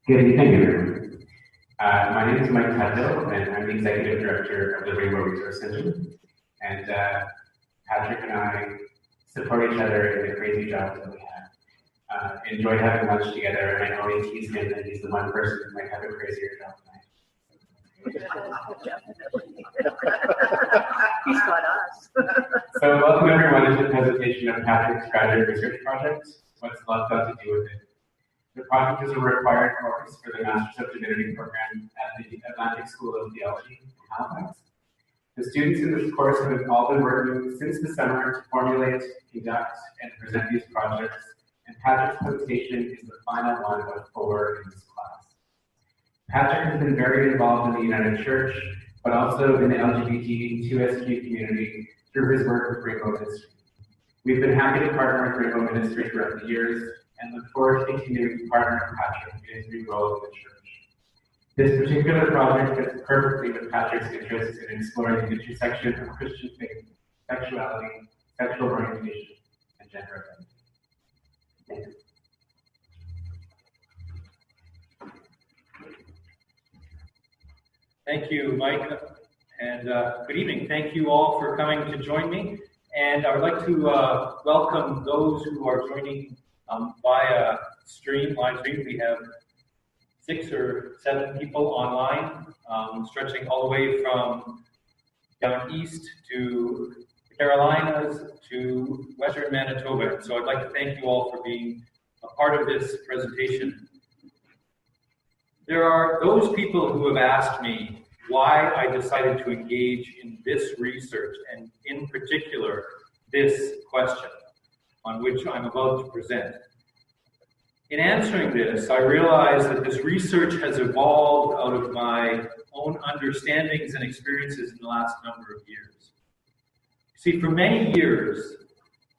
Good evening, everyone. My name is Mike Taddo, and I'm the Executive Director of the Rainbow Resource Center. And Patrick and I support each other in the crazy jobs that we have. Enjoyed having lunch together, and I always tease him that he's the one person who might have a crazier job than He's got us. So welcome everyone to the presentation of Patrick's graduate research project, What's Love Got to Do with It? The project is a required course for the Masters of Divinity program at the Atlantic School of Theology in Halifax. The students in this course have all been working since the summer to formulate, conduct, and present these projects, and Patrick's presentation is the final one of 4 in this class. Patrick has been very involved in the United Church, but also in the LGBT2SQ community through his work with Rainbow Ministry. We've been happy to partner with Rainbow Ministry throughout the years, and look forward to continuing to partner with Patrick in his new role in the church. This particular project fits perfectly with Patrick's interests in exploring the intersection of Christian faith, sexuality, sexual orientation, and gender identity. Thank you, Mike, and good evening. Thank you all for coming to join me. And I would like to welcome those who are joining via live stream. We have 6 or 7 people online, stretching all the way from down east to the Carolinas to Western Manitoba. So I'd like to thank you all for being a part of this presentation. There are those people who have asked me why I decided to engage in this research, and in particular, this question on which I'm about to present. In answering this, I realized that this research has evolved out of my own understandings and experiences in the last number of years. See, for many years,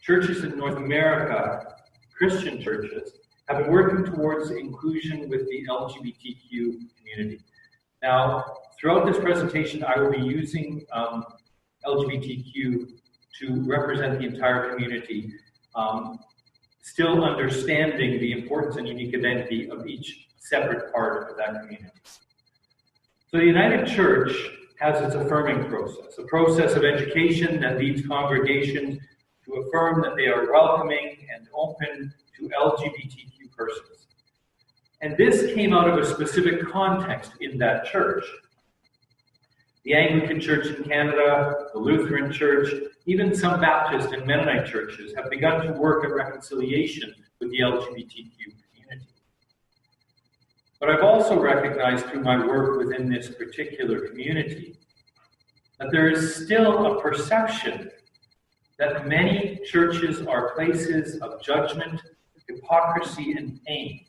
churches in North America, Christian churches, have been working towards inclusion with the LGBTQ community. Now, throughout this presentation, I will be using LGBTQ to represent the entire community, still understanding the importance and unique identity of each separate part of that community. So the United Church has its affirming process, a process of education that leads congregations to affirm that they are welcoming and open to LGBTQ persons. And this came out of a specific context in that church. The Anglican Church in Canada, the Lutheran Church, even some Baptist and Mennonite churches have begun to work at reconciliation with the LGBTQ community. But I've also recognized through my work within this particular community that there is still a perception that many churches are places of judgment, hypocrisy, and pain.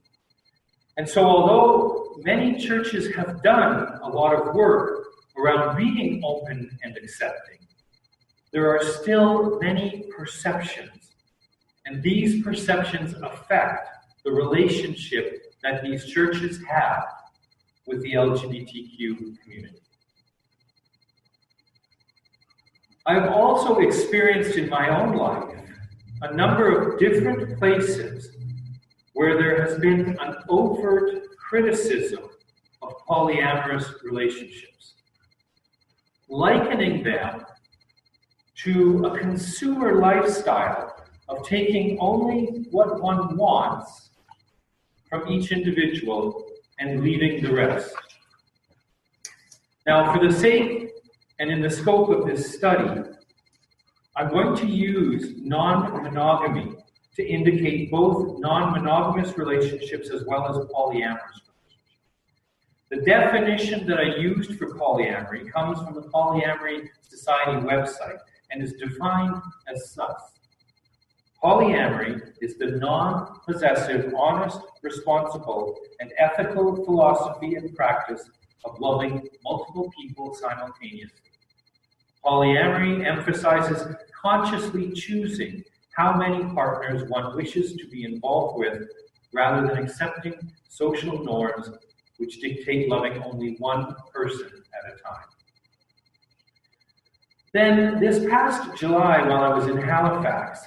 And so although many churches have done a lot of work around being open and accepting, there are still many perceptions, and these perceptions affect the relationship that these churches have with the LGBTQ community. I've also experienced in my own life a number of different places where there has been an overt criticism of polyamorous relationships, likening them to a consumer lifestyle of taking only what one wants from each individual and leaving the rest. Now, for the sake and in the scope of this study, I'm going to use non-monogamy to indicate both non-monogamous relationships as well as polyamorous relationships. The definition that I used for polyamory comes from the Polyamory Society website and is defined as such. Polyamory is the non-possessive, honest, responsible, and ethical philosophy and practice of loving multiple people simultaneously. Polyamory emphasizes consciously choosing how many partners one wishes to be involved with, rather than accepting social norms which dictate loving only one person at a time. Then, this past July, while I was in Halifax,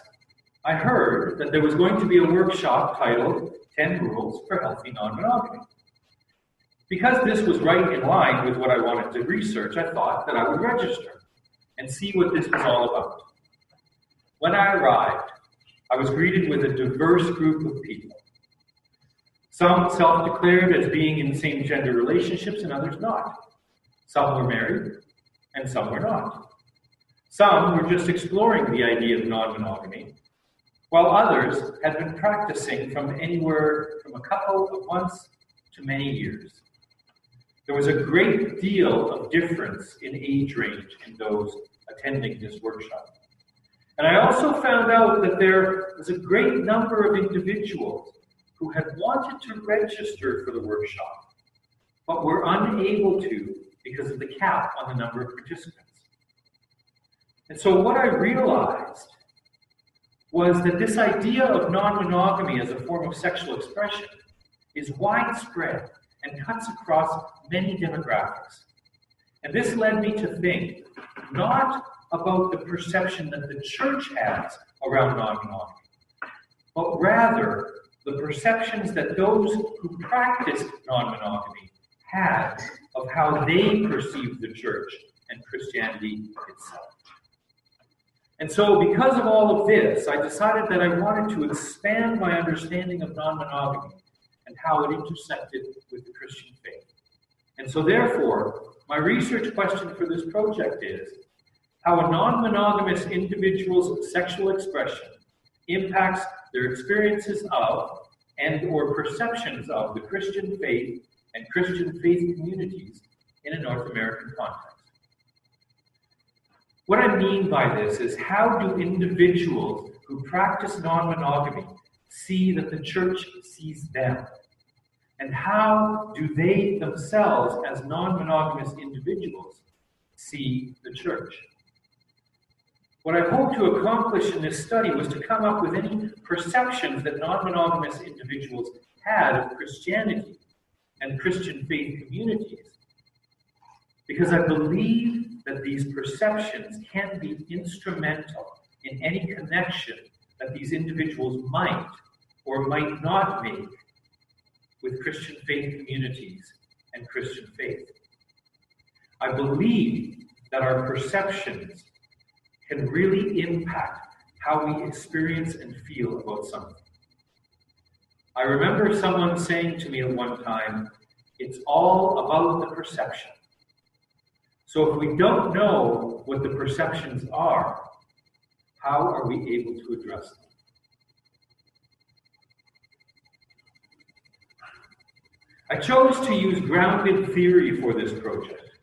I heard that there was going to be a workshop titled 10 Rules for Healthy Non-Monogamy. Because this was right in line with what I wanted to research, I thought that I would register and see what this was all about. When I arrived, I was greeted with a diverse group of people. Some self-declared as being in same-gender relationships and others not. Some were married and some were not. Some were just exploring the idea of non-monogamy, while others had been practicing from anywhere from a couple of months to many years. There was a great deal of difference in age range in those attending this workshop. And I also found out that there was a great number of individuals who had wanted to register for the workshop, but were unable to because of the cap on the number of participants. And so what I realized was that this idea of non-monogamy as a form of sexual expression is widespread and cuts across many demographics. And this led me to think not about the perception that the church has around non-monogamy, but rather the perceptions that those who practiced non-monogamy had of how they perceived the church and Christianity itself. And so because of all of this, I decided that I wanted to expand my understanding of non-monogamy and how it intersected with the Christian faith. And so therefore, my research question for this project is how a non-monogamous individual's sexual expression impacts their experiences of and or perceptions of the Christian faith and Christian faith communities in a North American context. What I mean by this is how do individuals who practice non-monogamy see that the church sees them? And how do they themselves, as non-monogamous individuals, see the church? What I hope to accomplish in this study was to come up with any perceptions that non-monogamous individuals had of Christianity and Christian faith communities, because I believe that these perceptions can be instrumental in any connection that these individuals might or might not make with Christian faith communities and Christian faith. I believe that our perceptions can really impact how we experience and feel about something. I remember someone saying to me at one time, it's all about the perception. So if we don't know what the perceptions are, how are we able to address them? I chose to use grounded theory for this project.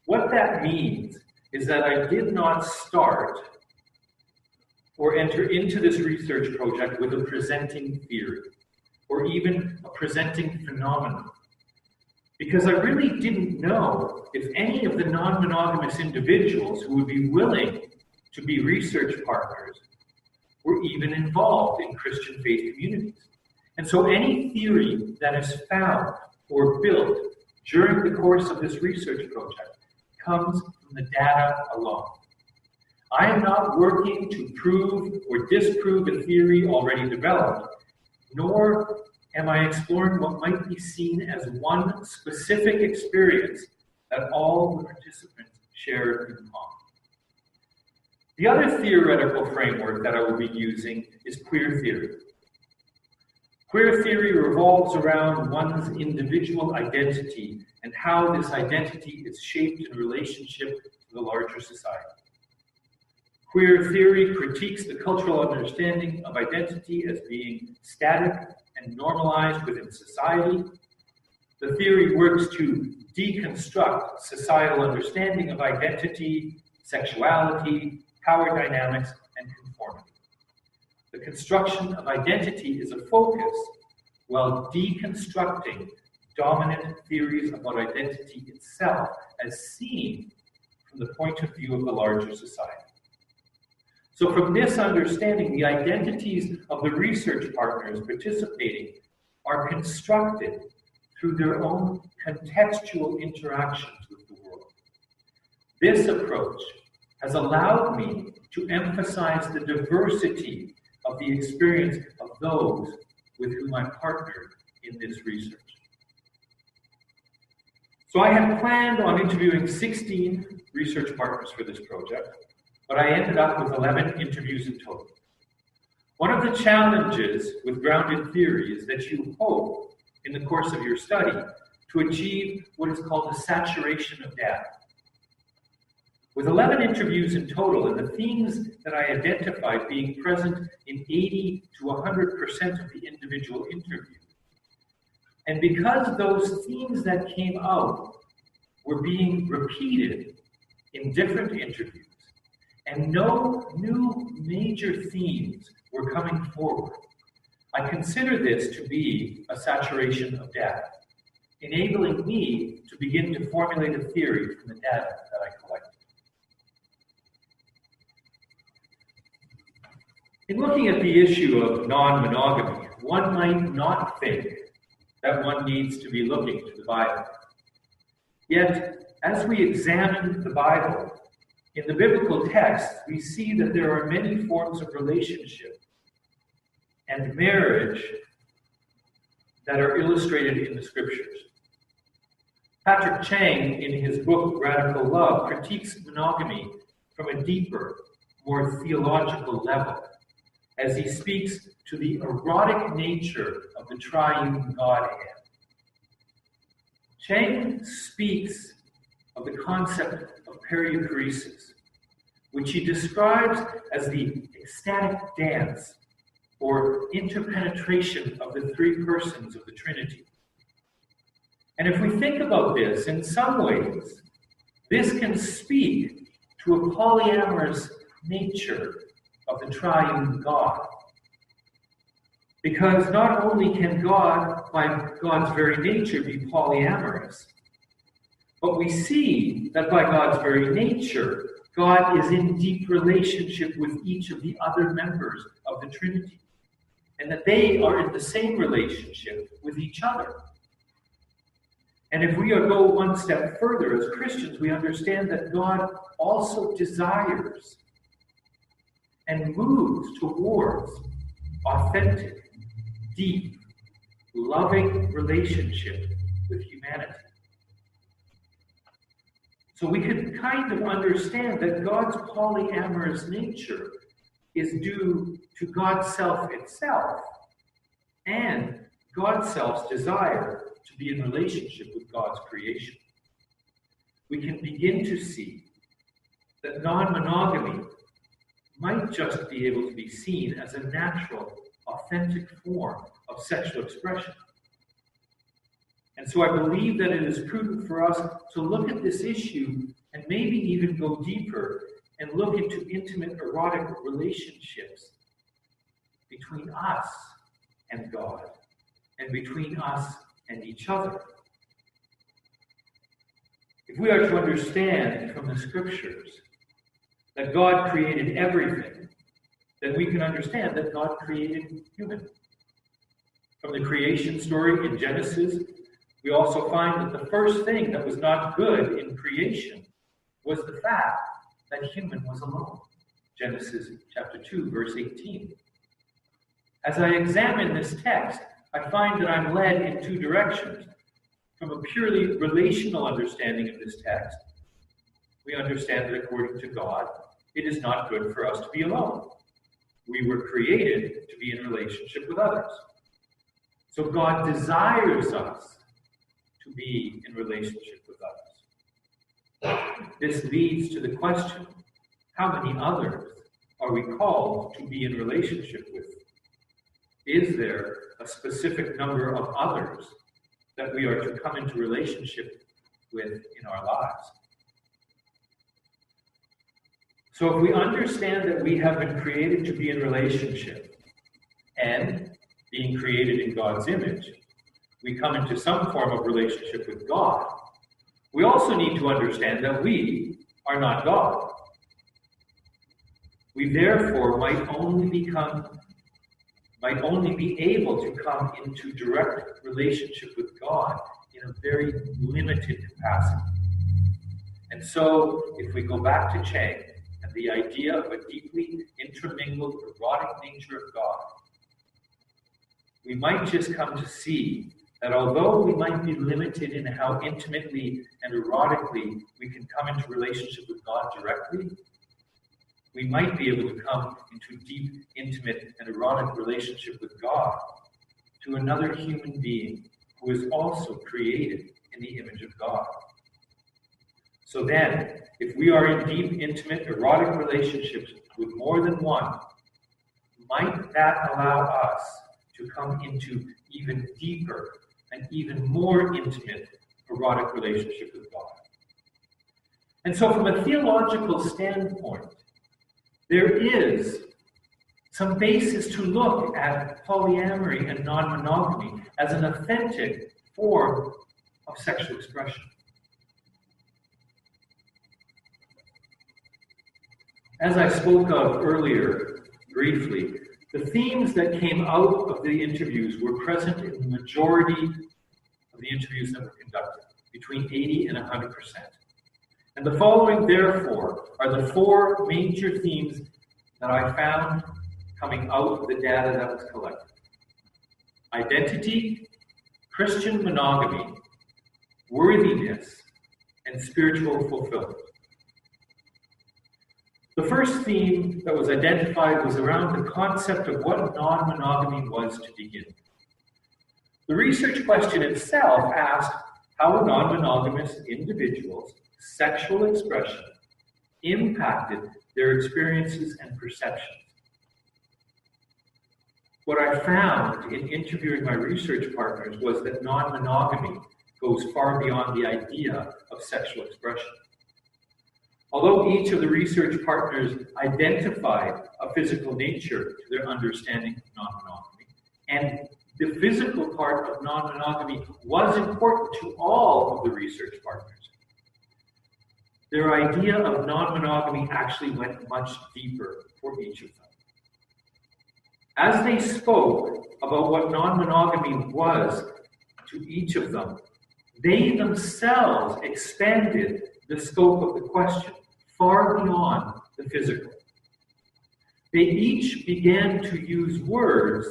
What that means is that I did not start or enter into this research project with a presenting theory or even a presenting phenomenon, because I really didn't know if any of the non-monogamous individuals who would be willing to be research partners were even involved in Christian faith communities. And so any theory that is found or built during the course of this research project comes from the data alone. I am not working to prove or disprove a theory already developed, nor am I exploring what might be seen as one specific experience that all the participants shared in common. The other theoretical framework that I will be using is queer theory. Queer theory revolves around one's individual identity and how this identity is shaped in relationship to the larger society. Queer theory critiques the cultural understanding of identity as being static and normalized within society. The theory works to deconstruct societal understanding of identity, sexuality, power dynamics, and conformity. The construction of identity is a focus, while deconstructing dominant theories about identity itself as seen from the point of view of the larger society. So from this understanding, the identities of the research partners participating are constructed through their own contextual interactions with the world. This approach has allowed me to emphasize the diversity of the experience of those with whom I partnered in this research. So I had planned on interviewing 16 research partners for this project, but I ended up with 11 interviews in total. One of the challenges with grounded theory is that you hope, in the course of your study, to achieve what is called the saturation of data. With 11 interviews in total, and the themes that I identified being present in 80 to 100% of the individual interviews, and because those themes that came out were being repeated in different interviews, and no new major themes were coming forward, I consider this to be a saturation of data, enabling me to begin to formulate a theory from the data that I collected. In looking at the issue of non-monogamy, one might not think that one needs to be looking to the Bible. Yet, as we examine the Bible, in the biblical text, we see that there are many forms of relationship and marriage that are illustrated in the scriptures. Patrick Chang, in his book Radical Love, critiques monogamy from a deeper, more theological level, as he speaks to the erotic nature of the triune Godhead. Chang speaks of the concept of perichoresis, which he describes as the ecstatic dance or interpenetration of the three persons of the Trinity. And if we think about this, in some ways, this can speak to a polyamorous nature of the triune God. Because not only can God, by God's very nature, be polyamorous, but we see that by God's very nature, God is in deep relationship with each of the other members of the Trinity, and that they are in the same relationship with each other. And if we go one step further as Christians, we understand that God also desires and moves towards authentic, deep, loving relationship with humanity. So we can kind of understand that God's polyamorous nature is due to God's self itself and God's self's desire to be in relationship with God's creation. We can begin to see that non-monogamy might just be able to be seen as a natural, authentic form of sexual expression. And so I believe that it is prudent for us to look at this issue and maybe even go deeper and look into intimate erotic relationships between us and God and between us and each other. If we are to understand from the scriptures that God created everything, then we can understand that God created human. From the creation story in Genesis, we also find that the first thing that was not good in creation was the fact that human was alone. Genesis chapter 2, verse 18. As I examine this text, I find that I'm led in two directions. From a purely relational understanding of this text, we understand that according to God, it is not good for us to be alone. We were created to be in relationship with others. So God desires us to be in relationship with others. This leads to the question, how many others are we called to be in relationship with? Is there a specific number of others that we are to come into relationship with in our lives? So if we understand that we have been created to be in relationship and being created in God's image, we come into some form of relationship with God, we also need to understand that we are not God. We therefore might only be able to come into direct relationship with God in a very limited capacity. And so, if we go back to Chang and the idea of a deeply intermingled erotic nature of God, we might just come to see that although we might be limited in how intimately and erotically we can come into relationship with God directly, we might be able to come into deep, intimate, and erotic relationship with God to another human being who is also created in the image of God. So then, if we are in deep, intimate, erotic relationships with more than one, might that allow us to come into even deeper and even more intimate erotic relationship with God? And so from a theological standpoint, there is some basis to look at polyamory and non-monogamy as an authentic form of sexual expression. As I spoke of earlier, briefly, the themes that came out of the interviews were present in the majority of the interviews that were conducted, between 80 and 100%. And the following, therefore, are the four major themes that I found coming out of the data that was collected. Identity, Christian monogamy, worthiness, and spiritual fulfillment. The first theme that was identified was around the concept of what non-monogamy was to begin. The research question itself asked how a non-monogamous individual's sexual expression impacted their experiences and perceptions. What I found in interviewing my research partners was that non-monogamy goes far beyond the idea of sexual expression. Although each of the research partners identified a physical nature to their understanding of non-monogamy, and the physical part of non-monogamy was important to all of the research partners, their idea of non-monogamy actually went much deeper for each of them. As they spoke about what non-monogamy was to each of them, they themselves expanded the scope of the question far beyond the physical. They each began to use words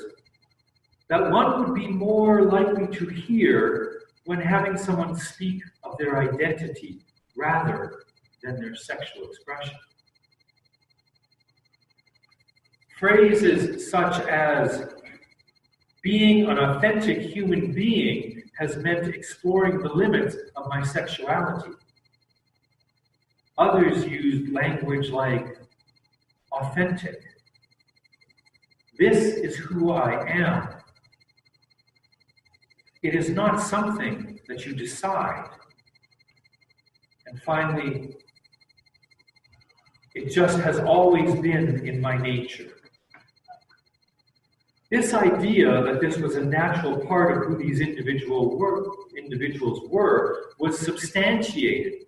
that one would be more likely to hear when having someone speak of their identity rather than their sexual expression. Phrases such as being an authentic human being has meant exploring the limits of my sexuality. Others used language like authentic. This is who I am. It is not something that you decide. And finally, it just has always been in my nature. This idea that this was a natural part of who these individuals were was substantiated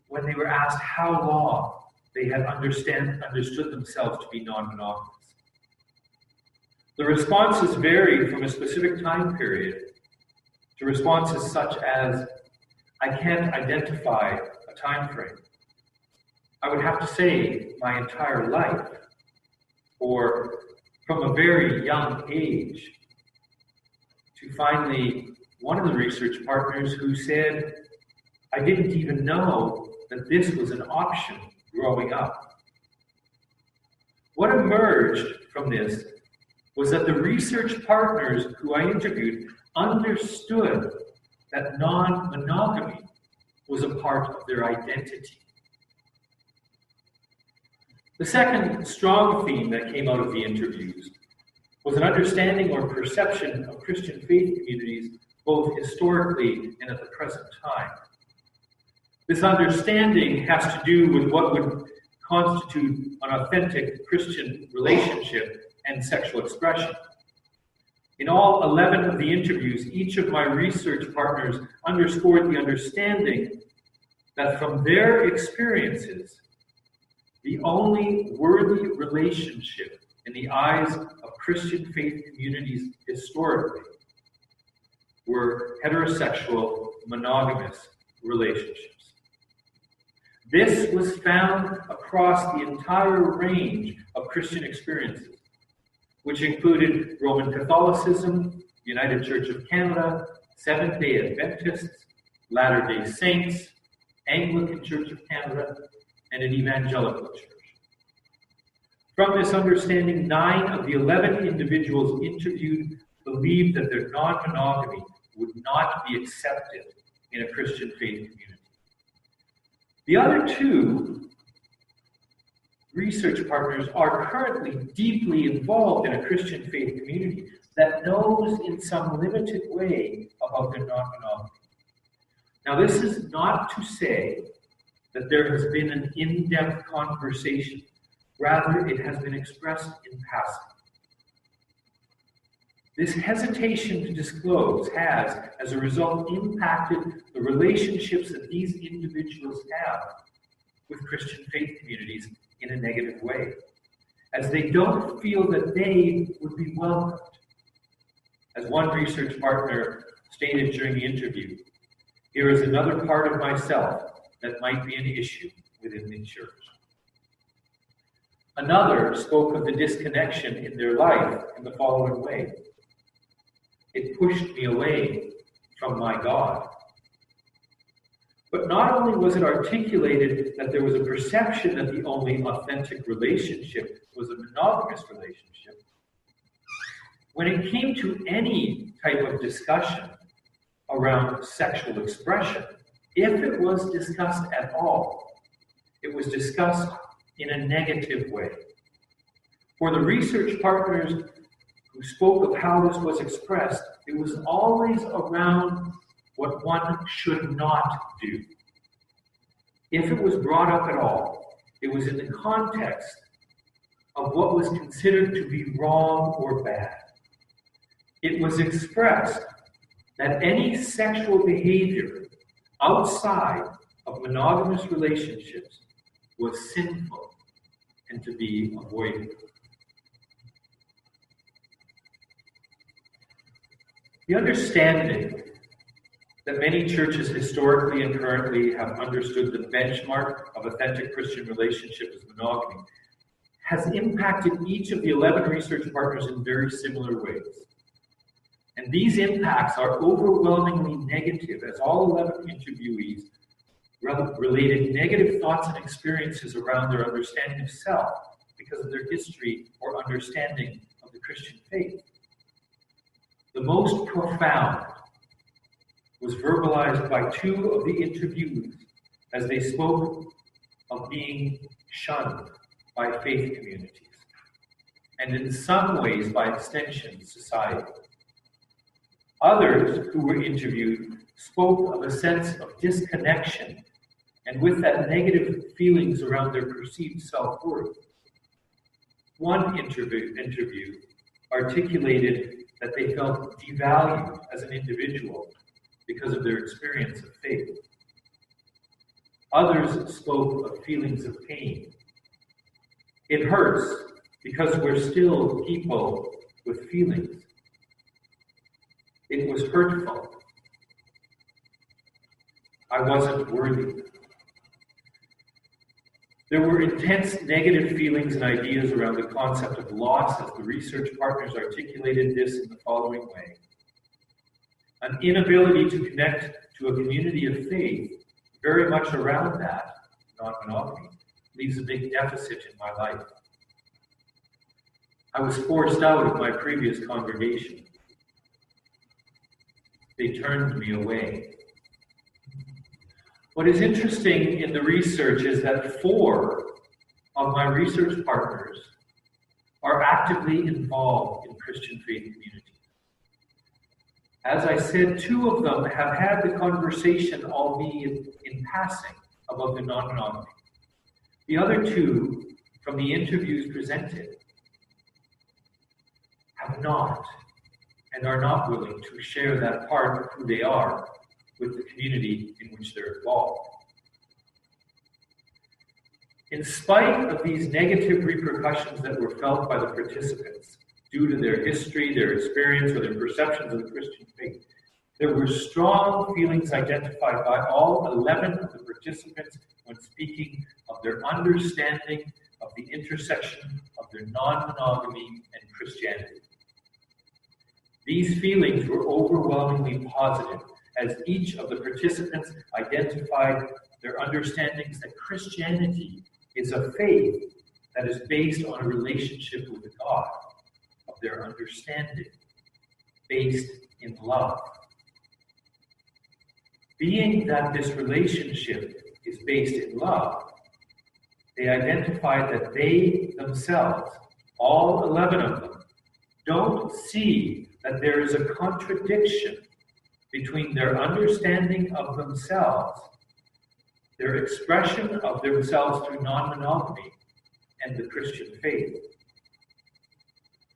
when they were asked how long they had understood themselves to be non-monogamous. The responses varied from a specific time period to responses such as, I can't identify a time frame. I would have to say my entire life, or from a very young age, to finally one of the research partners who said, I didn't even know that this was an option growing up. What emerged from this was that the research partners who I interviewed understood that non-monogamy was a part of their identity. The second strong theme that came out of the interviews was an understanding or perception of Christian faith communities, both historically and at the present time. This understanding has to do with what would constitute an authentic Christian relationship and sexual expression. In all 11 of the interviews, each of my research partners underscored the understanding that from their experiences, the only worthy relationship in the eyes of Christian faith communities historically were heterosexual, monogamous relationships. This was found across the entire range of Christian experiences, which included Roman Catholicism, United Church of Canada, Seventh-day Adventists, Latter-day Saints, Anglican Church of Canada, and an evangelical church. From this understanding, 9 of the 11 individuals interviewed believed that their non-monogamy would not be accepted in a Christian faith community. The other 2 research partners are currently deeply involved in a Christian faith community that knows in some limited way about their non-monogamy. Now, this is not to say that there has been an in-depth conversation. Rather, it has been expressed in passing. This hesitation to disclose has, as a result, impacted the relationships that these individuals have with Christian faith communities in a negative way, as they don't feel that they would be welcomed. As one research partner stated during the interview, "Here is another part of myself that might be an issue within the church." Another spoke of the disconnection in their life in the following way: "It pushed me away from my God." But not only was it articulated that there was a perception that the only authentic relationship was a monogamous relationship, when it came to any type of discussion around sexual expression, if it was discussed at all, it was discussed in a negative way. For the research partners who spoke of how this was expressed, it was always around what one should not do. If it was brought up at all, it was in the context of what was considered to be wrong or bad. It was expressed that any sexual behavior outside of monogamous relationships was sinful and to be avoided. The understanding that many churches historically and currently have understood the benchmark of authentic Christian relationship as monogamy has impacted each of the 11 research partners in very similar ways. And these impacts are overwhelmingly negative, as all 11 interviewees related negative thoughts and experiences around their understanding of self because of their history or understanding of the Christian faith. The most profound was verbalized by 2 of the interviewees as they spoke of being shunned by faith communities, and in some ways, by extension, society. Others who were interviewed spoke of a sense of disconnection, and with that, negative feelings around their perceived self-worth. One interview articulated that they felt devalued as an individual because of their experience of faith. Others spoke of feelings of pain. It hurts because we're still people with feelings. It was hurtful. I wasn't worthy. There were intense negative feelings and ideas around the concept of loss as the research partners articulated this in the following way: an inability to connect to a community of faith very much around that, non-monogamy, leaves a big deficit in my life. I was forced out of my previous congregation. They turned me away. What is interesting in the research is that 4 of my research partners are actively involved in Christian faith communities. As I said, 2 of them have had the conversation, albeit in passing, about the non-monogamy. The other 2, from the interviews presented, have not and are not willing to share that part of who they are with the community in which they're involved. In spite of these negative repercussions that were felt by the participants due to their history, their experience, or their perceptions of the Christian faith, there were strong feelings identified by all 11 of the participants when speaking of their understanding of the intersection of their non-monogamy and Christianity. These feelings were overwhelmingly positive, as each of the participants identified their understandings that Christianity is a faith that is based on a relationship with God, of their understanding, based in love. Being that this relationship is based in love, they identified that they themselves, all 11 of them, don't see that there is a contradiction between their understanding of themselves, their expression of themselves through non-monogamy, and the Christian faith.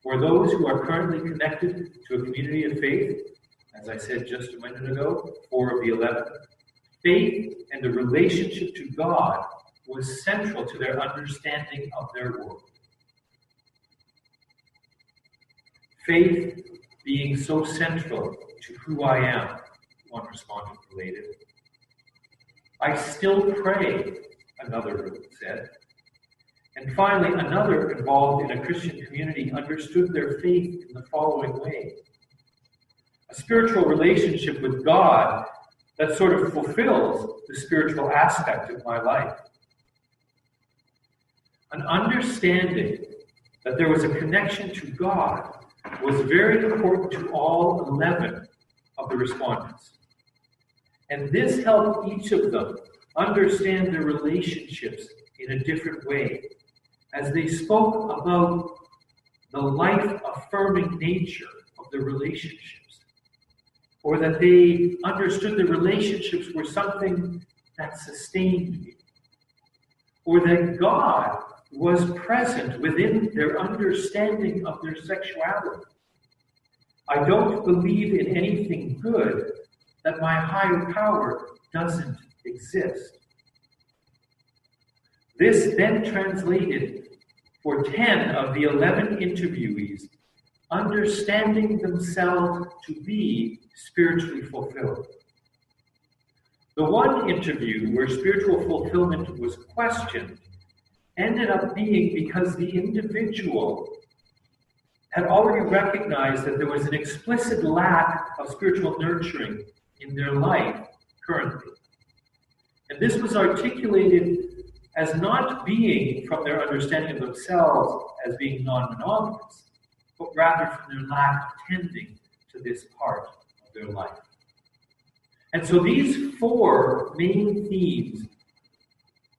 For those who are currently connected to a community of faith, as I said just a minute ago, 4 of the 11, faith and the relationship to God was central to their understanding of their world. Faith being so central to who I am, one respondent related. I still pray, another said. And finally, another involved in a Christian community understood their faith in the following way. A spiritual relationship with God that sort of fulfills the spiritual aspect of my life. An understanding that there was a connection to God was very important to all 11 of the respondents. And this helped each of them understand their relationships in a different way, as they spoke about the life-affirming nature of the relationships, or that they understood the relationships were something that sustained me, or that God was present within their understanding of their sexuality. I don't believe in anything good that my higher power doesn't exist. This then translated for 10 of the 11 interviewees understanding themselves to be spiritually fulfilled. The one interview where spiritual fulfillment was questioned ended up being because the individual had already recognized that there was an explicit lack of spiritual nurturing in their life currently. And this was articulated as not being from their understanding of themselves as being non-monogamous, but rather from their lack of tending to this part of their life. And so these 4 main themes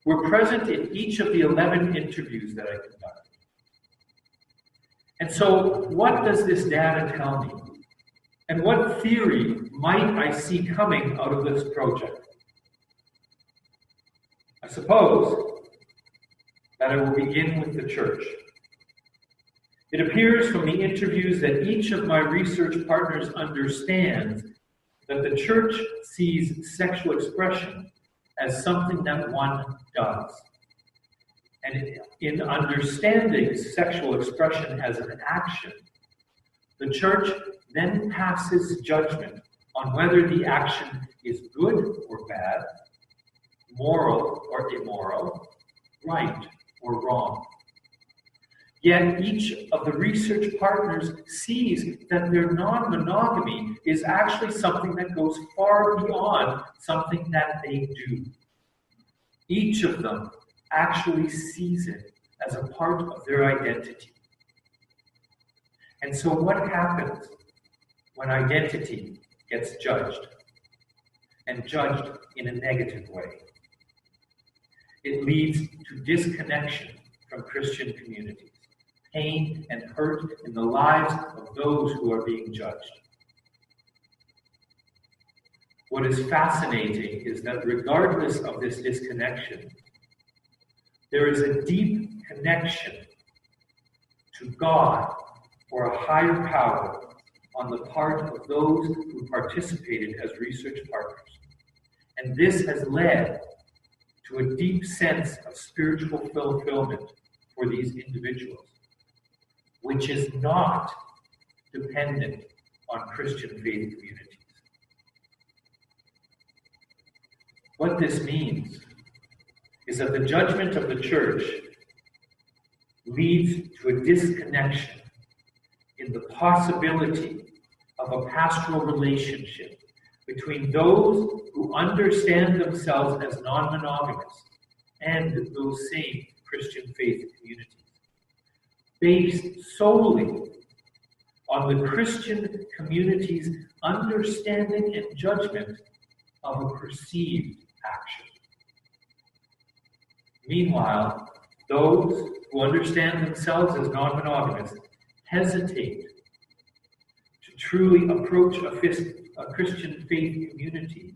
were present in each of the 11 interviews that I conducted. And so what does this data tell me? And what theory might I see coming out of this project? I suppose that I will begin with the church. It appears from the interviews that each of my research partners understands that the church sees sexual expression as something that one does. And in understanding sexual expression as an action, the church then passes judgment on whether the action is good or bad, moral or immoral, right or wrong. Yet each of the research partners sees that their non-monogamy is actually something that goes far beyond something that they do. Each of them actually sees it as a part of their identity. And so what happens when identity gets judged, and judged in a negative way? It leads to disconnection from Christian communities, pain and hurt in the lives of those who are being judged. What is fascinating is that regardless of this disconnection, there is a deep connection to God or a higher power on the part of those who participated as research partners. And this has led to a deep sense of spiritual fulfillment for these individuals, which is not dependent on Christian faith communities. What this means is that the judgment of the church leads to a disconnection in the possibility of a pastoral relationship between those who understand themselves as non-monogamous and those same Christian faith communities, based solely on the Christian community's understanding and judgment of a perceived action. Meanwhile, those who understand themselves as non-monogamous hesitate to truly approach a Christian faith community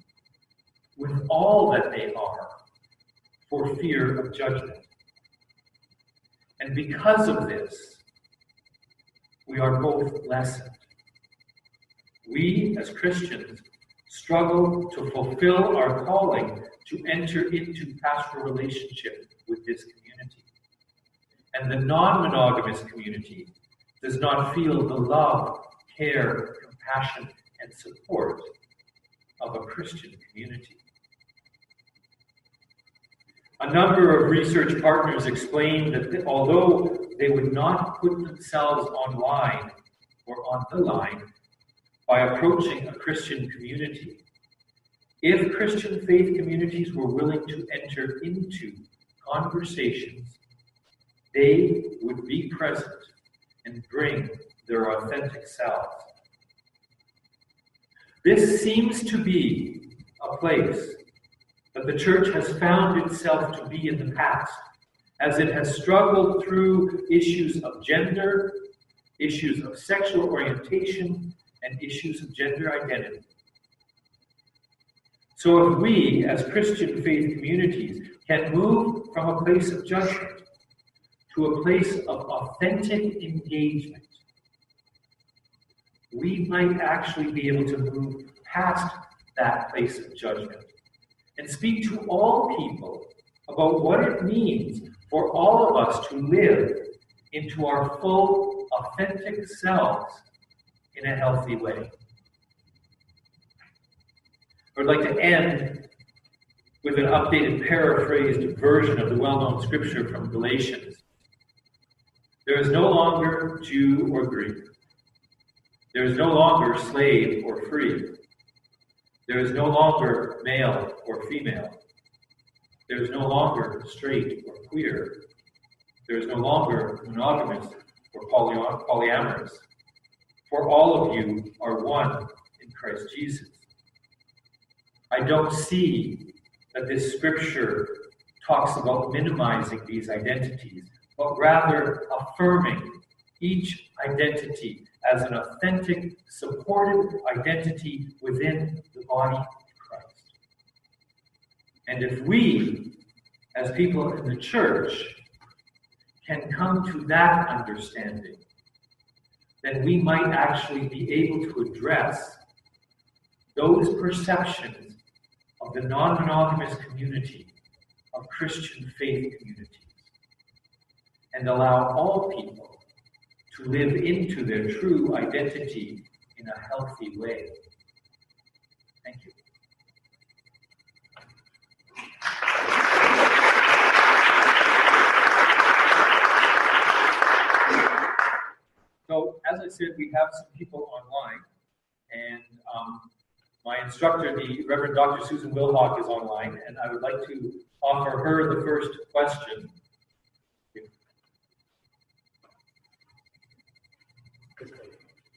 with all that they are for fear of judgment. And because of this, we are both lessened. We, as Christians, struggle to fulfill our calling to enter into pastoral relationship with this community. And the non-monogamous community does not feel the love, care, compassion, and support of a Christian community. A number of research partners explain that although they would not put themselves online or on the line by approaching a Christian community, if Christian faith communities were willing to enter into conversations, they would be present and bring their authentic selves. This seems to be a place that the church has found itself to be in the past, as it has struggled through issues of gender, issues of sexual orientation, and issues of gender identity. So if we, as Christian faith communities, can move from a place of judgment to a place of authentic engagement, we might actually be able to move past that place of judgment and speak to all people about what it means for all of us to live into our full, authentic selves in a healthy way. I'd like to end with an updated, paraphrased version of the well-known scripture from Galatians. There is no longer Jew or Greek. There is no longer slave or free. There is no longer male or female. There is no longer straight or queer. There is no longer monogamous or polyamorous. For all of you are one in Christ Jesus. I don't see that this scripture talks about minimizing these identities, but rather affirming each identity as an authentic, supported identity within the body of Christ. And if we, as people in the church, can come to that understanding, then we might actually be able to address those perceptions of the non-monogamous community, of Christian faith communities, and allow all people to live into their true identity in a healthy way. Thank you. So, as I said, we have some people online, and my instructor, the Reverend Dr. Susan Wilhock, is online, and I would like to offer her the first question.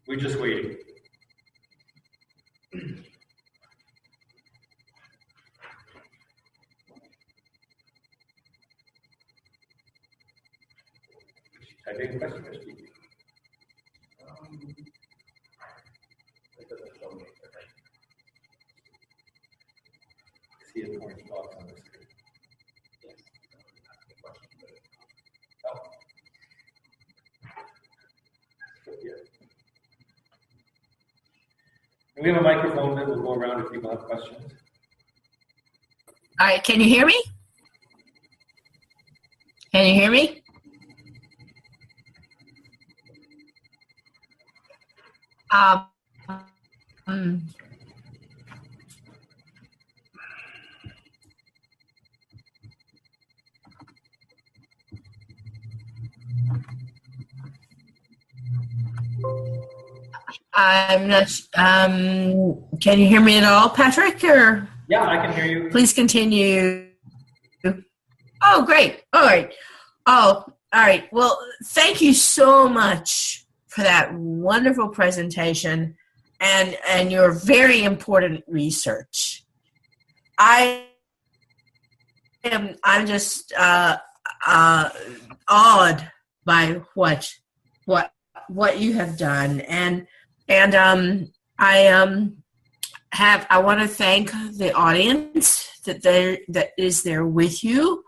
We're just waiting. Typing a question or speaking? See a orange box on the screen. Yes. Oh. Yeah. And we have a microphone that will go around if people have questions. All right, can you hear me? Can you hear me? I'm not. Can you hear me at all, Patrick? Or Yeah, I can hear you. please continue. Oh, great. All right. Oh, all right. Well, thank you so much for that wonderful presentation and your very important research. I'm just awed by what you have done, and I want to thank the audience that is there with you,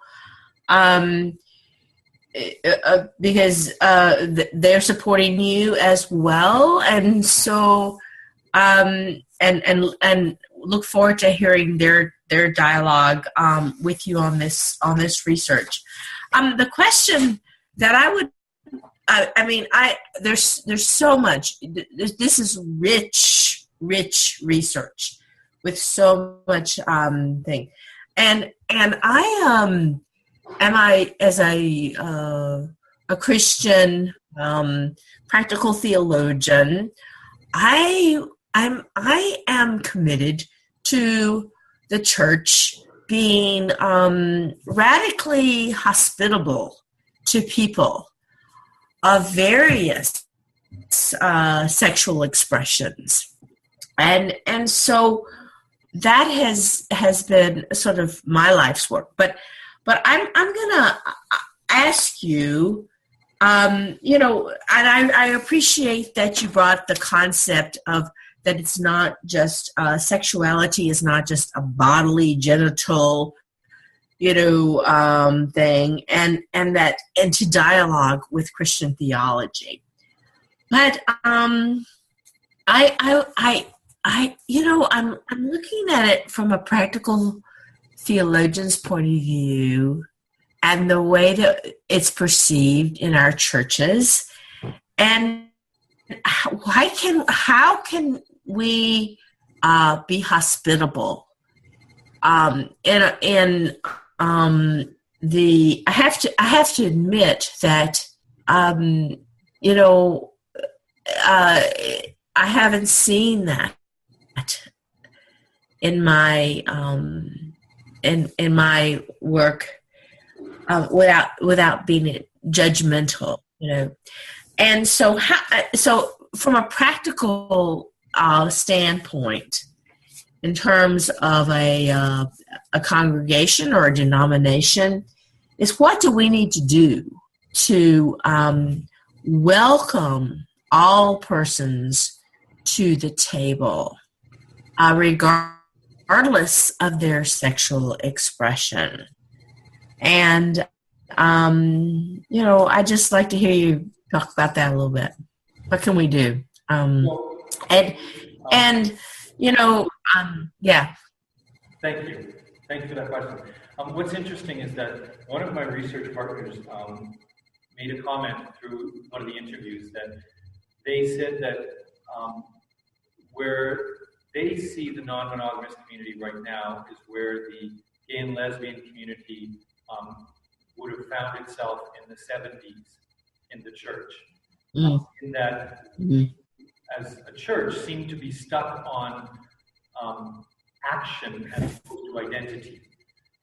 because they're supporting you as well, and so and look forward to hearing their dialogue with you on this research. The question that I would, there's so much. This is rich research with so much thing, and I as a Christian practical theologian, I am committed to the church being radically hospitable to people of various sexual expressions, and so that has been sort of my life's work. But I'm gonna ask you, and I appreciate that you brought the concept of that it's not just sexuality is not just a bodily genital thing, and that into dialogue with Christian theology. But I'm looking at it from a practical theologian's point of view, and the way that it's perceived in our churches, and how can we be hospitable? I have to admit that I haven't seen that in my in my work without being judgmental, And so from a practical standpoint, in terms of a congregation or a denomination, is what do we need to do to welcome all persons to the table, regardless of their sexual expression? And I'd just like to hear you talk about that a little bit. What can we do? Yeah. Thank you. Thank you for that question. What's interesting is that one of my research partners made a comment through one of the interviews that they said that where they see the non-monogamous community right now is where the gay and lesbian community would have found itself in the 70s in the church. In that, as a church, seemed to be stuck on action as opposed to identity.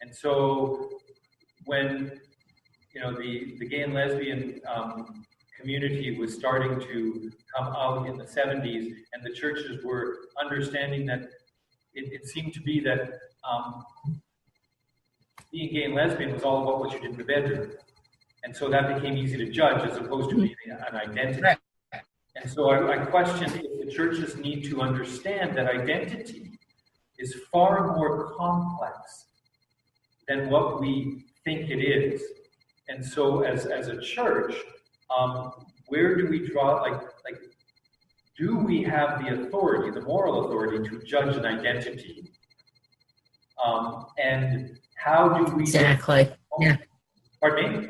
And so when the gay and lesbian community was starting to come out in the 70s, and the churches were understanding that it seemed to be that being gay and lesbian was all about what you did in the bedroom. And so that became easy to judge as opposed to being an identity. Right. And so I question if the churches need to understand that identity is far more complex than what we think it is. And so as a church, where do we draw, like, do we have the authority, the moral authority to judge an identity? And how do we... Exactly, yeah. Pardon me?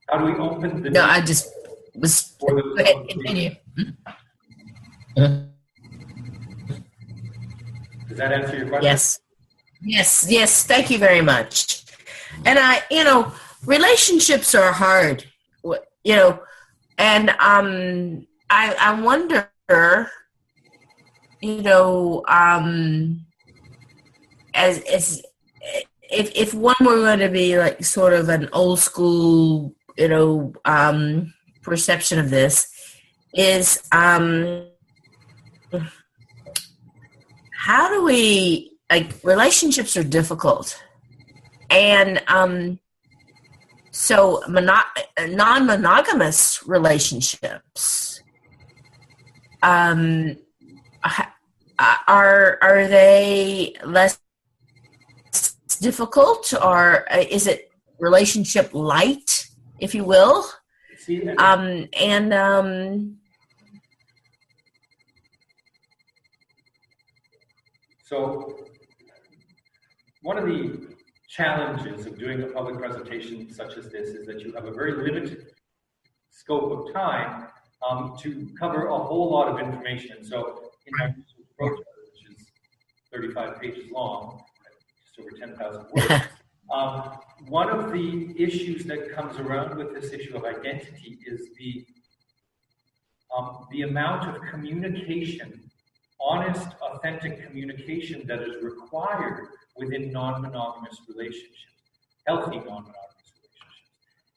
How do we open the... No, I just was... Go ahead, continue. Does that answer your question? Yes, thank you very much. And relationships are hard, and I wonder, as if one were going to be like sort of an old school, perception of this, is how do we, relationships are difficult, and so non-monogamous relationships, are they less difficult, or is it relationship light, if you will? So one of the challenges of doing a public presentation such as this is that you have a very limited scope of time to cover a whole lot of information. So in my project, which is 35 pages long, just over 10,000 words, one of the issues that comes around with this issue of identity is the amount of communication, honest, authentic communication that is required within non-monogamous relationships, healthy non-monogamous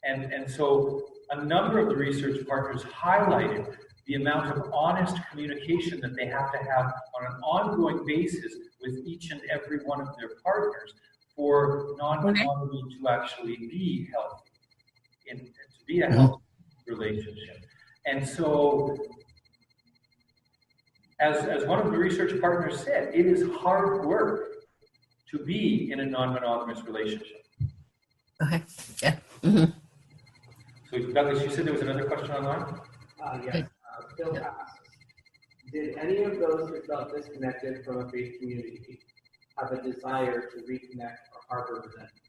relationships. And so a number of the research partners highlighted the amount of honest communication that they have to have on an ongoing basis with each and every one of their partners for non-monogamy to actually be healthy, and to be a healthy relationship. And so, as one of the research partners said, it is hard work to be in a non-monogamous relationship. Okay. Yeah. Mm-hmm. So, Douglas, you said there was another question online? Yes. Phil asks, did any of those who felt disconnected from a faith community have a desire to reconnect or harbor resentment?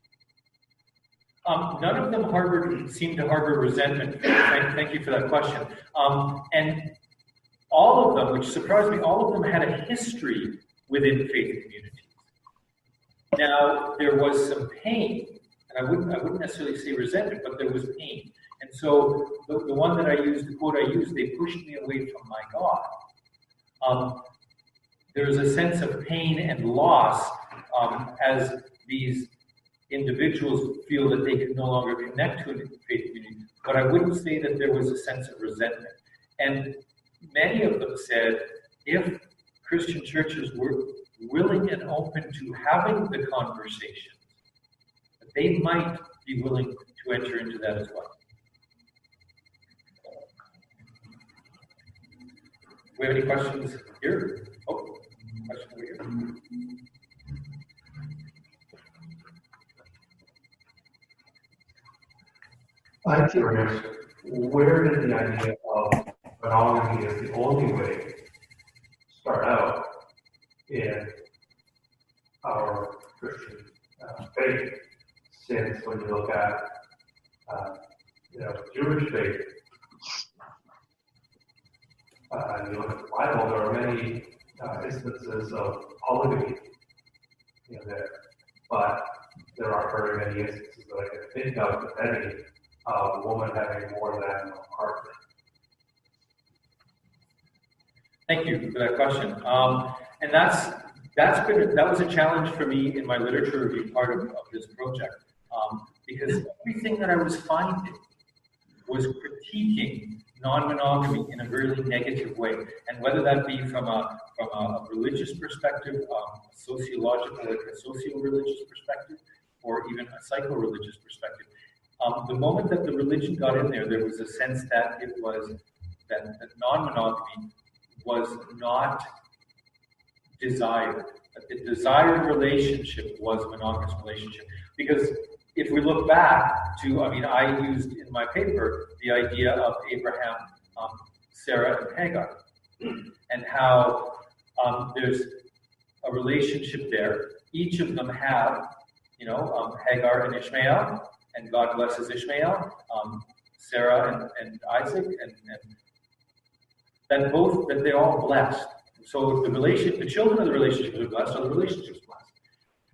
None of them seem to harbor resentment. Thank you for that question. And all of them, which surprised me, all of them had a history within faith communities. Now, there was some pain, and I wouldn't necessarily say resentment, but there was pain. And so the one that I used, the quote I used, they pushed me away from my God. There's a sense of pain and loss as these individuals feel that they can no longer connect to a faith community. But I wouldn't say that there was a sense of resentment. And many of them said if Christian churches were willing and open to having the conversation, that they might be willing to enter into that as well. Do we have any questions here? Oh, question over here. I'm curious, where did the idea of monogamy as the only way start out in our Christian faith? Since when you look at Jewish faith, you look at the Bible, there are many instances of polygamy there, but there aren't very many instances that I can think of, if any, of a woman having more than one partner. Thank you for that question. And that was a challenge for me in my literature review part of this project, because everything that I was finding was critiquing non-monogamy in a really negative way, and whether that be from a religious perspective, sociological, like a socio-religious perspective, or even a psycho-religious perspective. The moment that the religion got in there, there was a sense that it was that non-monogamy was not desired. That the desired relationship was a monogamous relationship. Because if we look back to, I used in my paper the idea of Abraham, Sarah, and Hagar, and how there's a relationship there. Each of them have, Hagar and Ishmael, and God blesses Ishmael, Sarah and Isaac, and that they're all blessed. So the children of the relationship are blessed, so the relationship is blessed.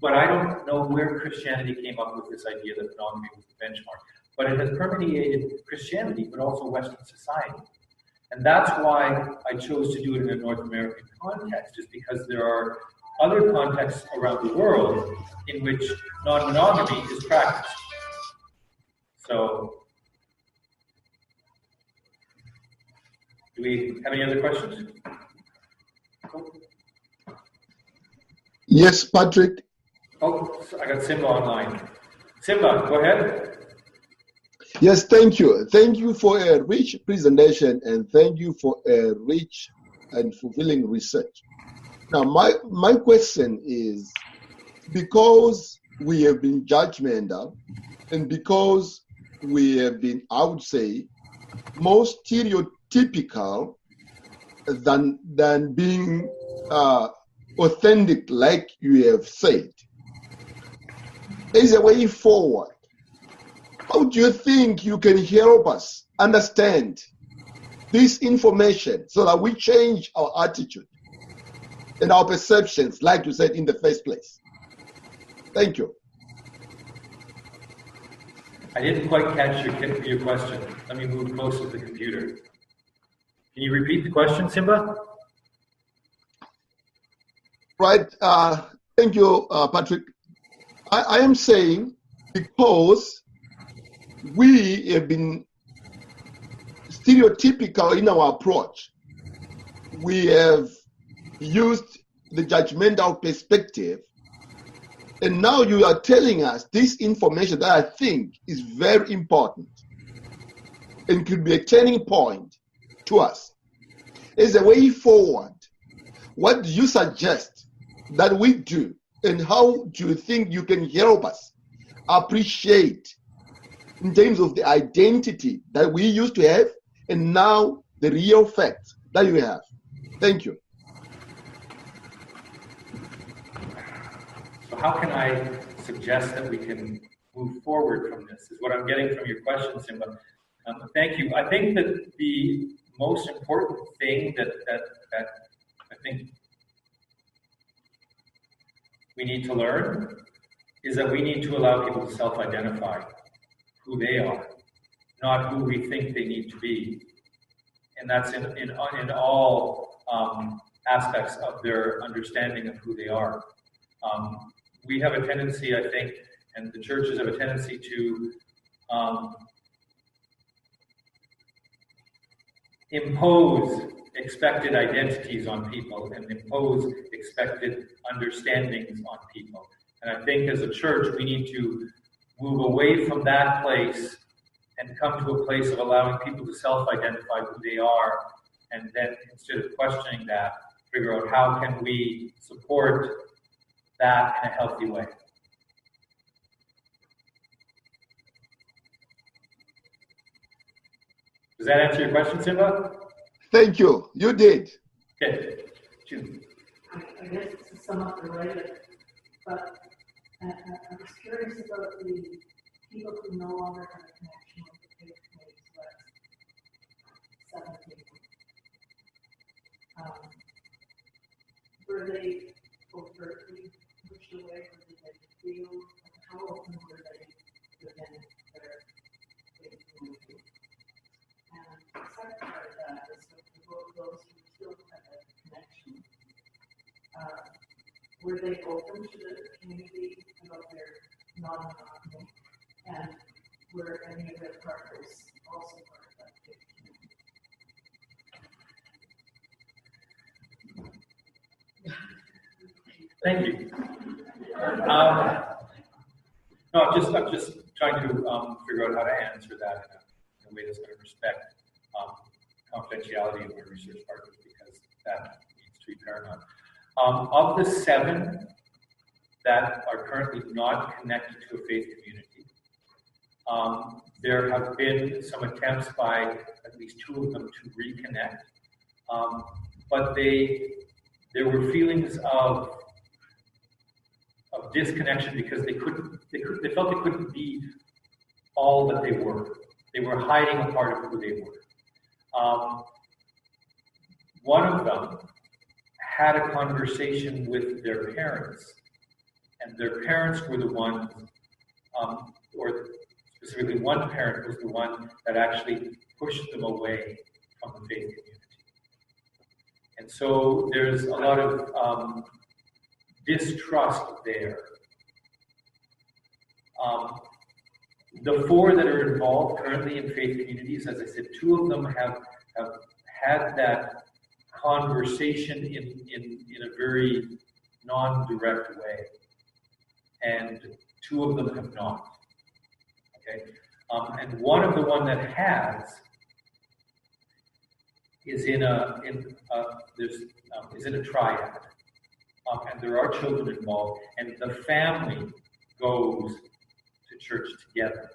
But I don't know where Christianity came up with this idea that monogamy was the benchmark. But it has permeated Christianity, but also Western society. And that's why I chose to do it in a North American context, is because there are other contexts around the world in which non-monogamy is practiced. So, do we have any other questions? Yes, Patrick. Oh, I got Simba online. Simba, go ahead. Yes, thank you. Thank you for a rich presentation, and thank you for a rich and fulfilling research. Now, my question is, because we have been judgmental, and because we have been, I would say, more stereotypical than being authentic, like you have said, is a way forward. How do you think you can help us understand this information so that we change our attitude and our perceptions, like you said in the first place? Thank you. I didn't quite catch your question. Let me move closer to the computer. Can you repeat the question, Simba? Right. Thank you, Patrick. I am saying because we have been stereotypical in our approach. We have used the judgmental perspective, and now you are telling us this information that I think is very important and could be a turning point to us. As a way forward, what do you suggest that we do, and how do you think you can help us appreciate in terms of the identity that we used to have and now the real facts that you have? Thank you. So how can I suggest that we can move forward from this, is what I'm getting from your question, Simba. Thank you. I think that the most important thing that I think we need to learn is that we need to allow people to self-identify who they are, not who we think they need to be. And that's in all aspects of their understanding of who they are. We have a tendency, I think, and the churches have a tendency to impose expected identities on people and impose expected understandings on people. And I think as a church, we need to move away from that place and come to a place of allowing people to self-identify who they are, and then instead of questioning that, figure out how can we support that in a healthy way. Does that answer your question, Simba? Thank you. You did. Okay. June. I guess it's somewhat related, but I was curious about the people who no longer have a connection with the faith communities, but 7 people. Were they overtly pushed away, or did they feel, how open were they within their faith community? And the second part of that is that those who still have a connection, were they open to the community about their non-monogamy, and were any of their partners also part of that faith community? Thank you. No, I'm just trying to figure out how to answer that in a way that's going to respect confidentiality of our research partners, because that needs to be paramount. Of the 7 that are currently not connected to a faith community, there have been some attempts by at least 2 of them to reconnect, but there were feelings of disconnection because they felt they couldn't be all that they were. They were hiding a part of who they were. One of them had a conversation with their parents, and their parents were the ones, or specifically one parent was the one that actually pushed them away from the faith community. And so there's a lot of distrust there. The four that are involved currently in faith communities, as I said, two of them have had that conversation in a very non-direct way, and two of them have not. Okay, and one of the one that has is in a triad, and there are children involved, and the family goes to church together.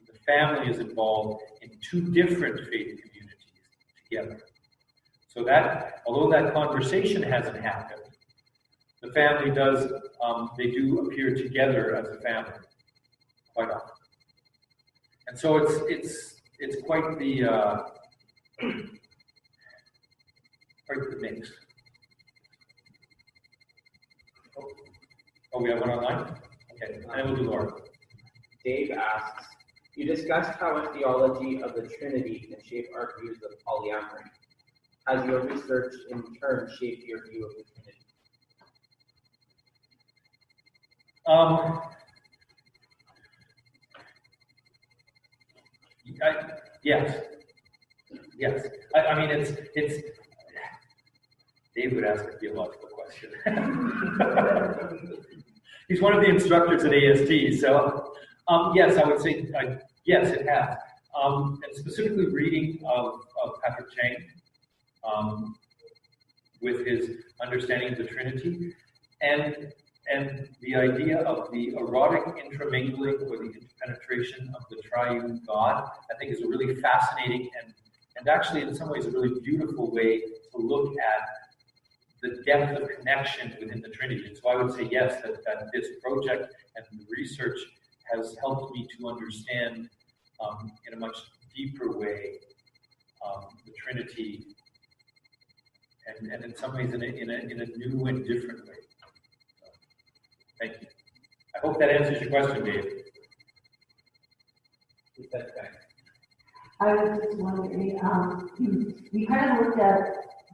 The family is involved in two different faith communities together. So that, although that conversation hasn't happened, the family does, they do appear together as a family quite often. And so it's quite the mix. Oh, we have one online? Okay, and then we'll do Laura. Dave asks, you discussed how a theology of the Trinity can shape our views of polyamory. Has your research in turn shaped your view of the Trinity? Yes. I mean, it's. Dave would ask a theological question. He's one of the instructors at AST, so yes, I would say yes, it has. And specifically reading of Patrick Chang, with his understanding of the Trinity, and the idea of the erotic intermingling or the interpenetration of the triune God, I think is a really fascinating and actually in some ways a really beautiful way to look at the depth of connection within the Trinity. And so I would say yes, that this project and the research has helped me to understand in a much deeper way the Trinity, and in some ways in a new and different way. So, thank you. I hope that answers your question, Dave. I was just wondering, we kind of looked at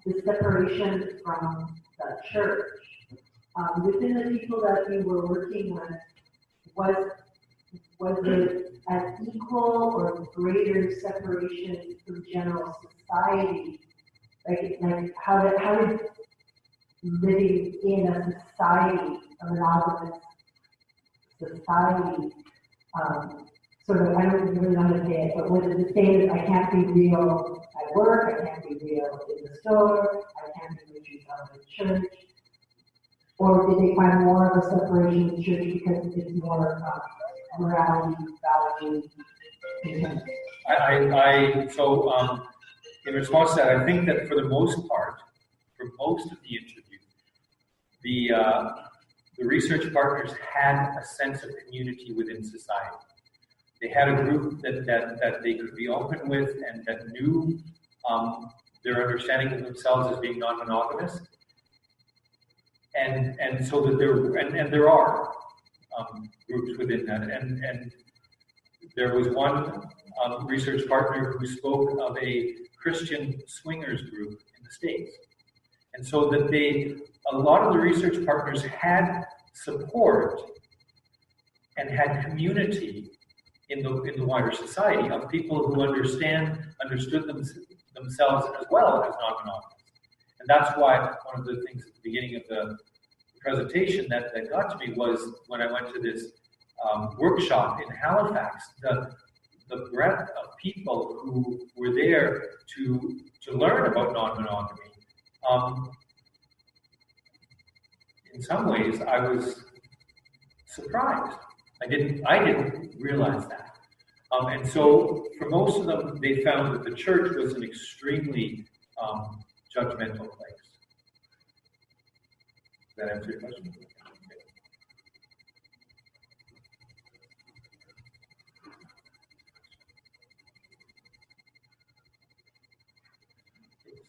the separation from the church. Within the people that we were working with, was it an equal or greater separation from general society? Like how did living in a society, a monogamous society, sort of, I don't really want to say it, but was it the same as I can't be real at work, I can't be real in the store, I can't be real out of the church? Or did they find more of a separation in the church because it's more morality, value, content? So in response to that, I think that for the most part, for most of the interview, the research partners had a sense of community within society. They had a group that they could be open with and that knew their understanding of themselves as being non-monogamous. And so that there are groups within that. And there was one research partner who spoke of a Christian swingers group in the States. And so that a lot of the research partners had support and had community in the wider society of people who understood themselves as well as non-monogamous. And that's why one of the things at the beginning of the presentation that got to me was when I went to this workshop in Halifax, the breadth of people who were there to learn about non-monogamy. In some ways, I was surprised. I didn't realize that. And so for most of them, they found that the church was an extremely judgmental place. Does that answer your question?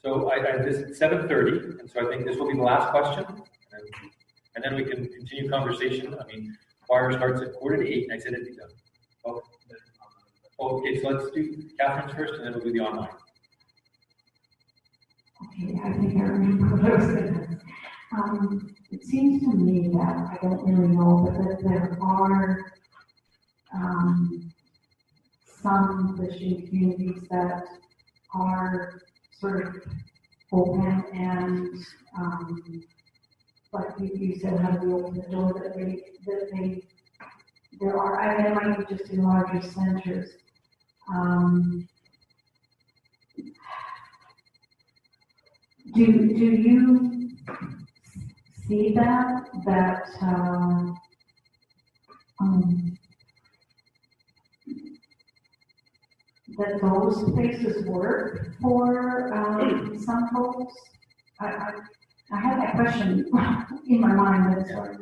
So this is 7:30, and so I think this will be the last question, and then we can continue conversation. I mean, choir starts at 7:45, and I said it'd be done. Okay, so let's do Catherine's first, and then we'll do the online. Okay, I think I remember what I was going to say. It seems to me that, I don't really know, but that there are some Christian communities that are sort of open and, like you said, how do we open the door, there are, I mean, it might be just in larger centers. Do you see that those places work for some folks? I had that question in my mind, but sort of,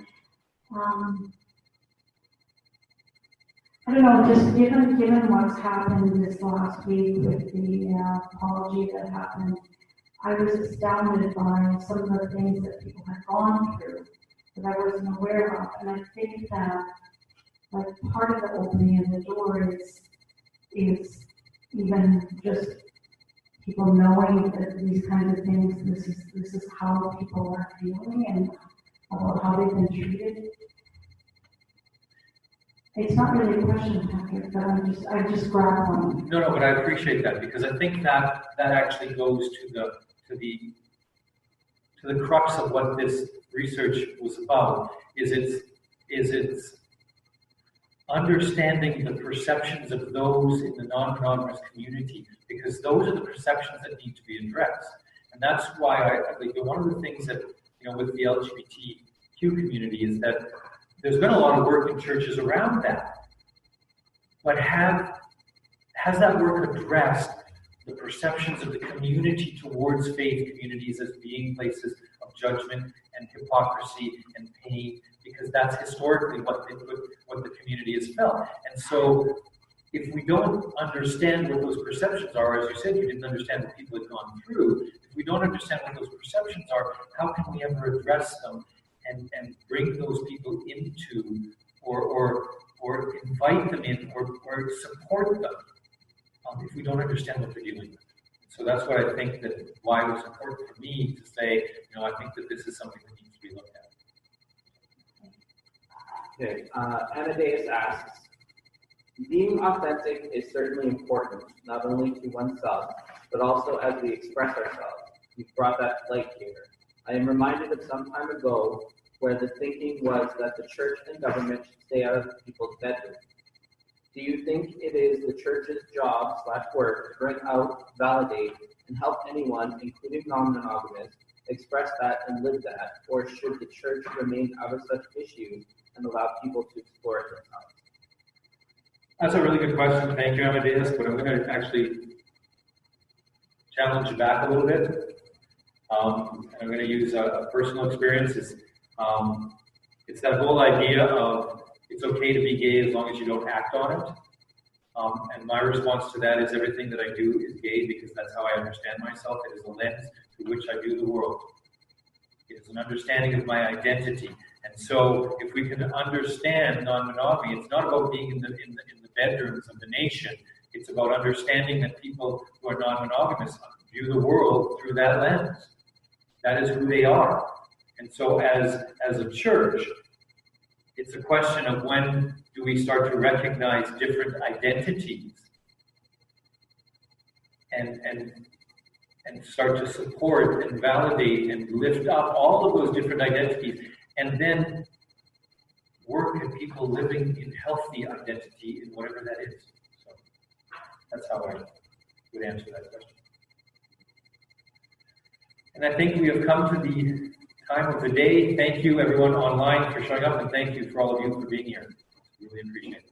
I don't know, just given what's happened this last week with the apology that happened, I was astounded by some of the things that people had gone through that I wasn't aware of. And I think that, like, part of the opening of the door is even just people knowing that these kinds of things, this is how people are feeling and about how they've been treated. It's not really a question, Patrick, but I just grabbed one. No, but I appreciate that, because I think that actually goes to the crux of what this research was about. Is it's understanding the perceptions of those in the non-monogamous community, because those are the perceptions that need to be addressed. And that's why I think one of the things that, with the LGBTQ community is that there's been a lot of work in churches around that. But has that work addressed the perceptions of the community towards faith communities as being places of judgment and hypocrisy and pain? Because that's historically what the community has felt. And so if we don't understand what those perceptions are, as you said, you didn't understand what people had gone through. If we don't understand what those perceptions are, how can we ever address them and bring those people into or invite them in or support them if we don't understand what they're dealing with? So that's what I think why it was important for me to say, I think that this is something that needs to be looked at. Okay, Amadeus asks, being authentic is certainly important, not only to oneself, but also as we express ourselves. You've brought that to light here. I am reminded of some time ago where the thinking was that the church and government should stay out of people's bedrooms. Do you think it is the church's job/work to bring out, validate, and help anyone, including non-monogamous, express that and live that, or should the church remain out of such issues and allow people to explore it themselves? That's a really good question. Thank you, Amadeus. But I'm going to actually challenge you back a little bit. And I'm going to use a personal experience. It's that whole idea of it's okay to be gay as long as you don't act on it. And my response to that is everything that I do is gay because that's how I understand myself. It is a lens through which I view the world. It is an understanding of my identity. And so if we can understand non-monogamy, it's not about being in the bedrooms of the nation. It's about understanding that people who are non-monogamous view the world through that lens. That is who they are. And so as a church, it's a question of when do we start to recognize different identities and start to support and validate and lift up all of those different identities, and then work at people living in healthy identity in whatever that is. So that's how I would answer that question. And I think we have come to the time of the day. Thank you everyone online for showing up, and thank you for all of you for being here. Really appreciate it.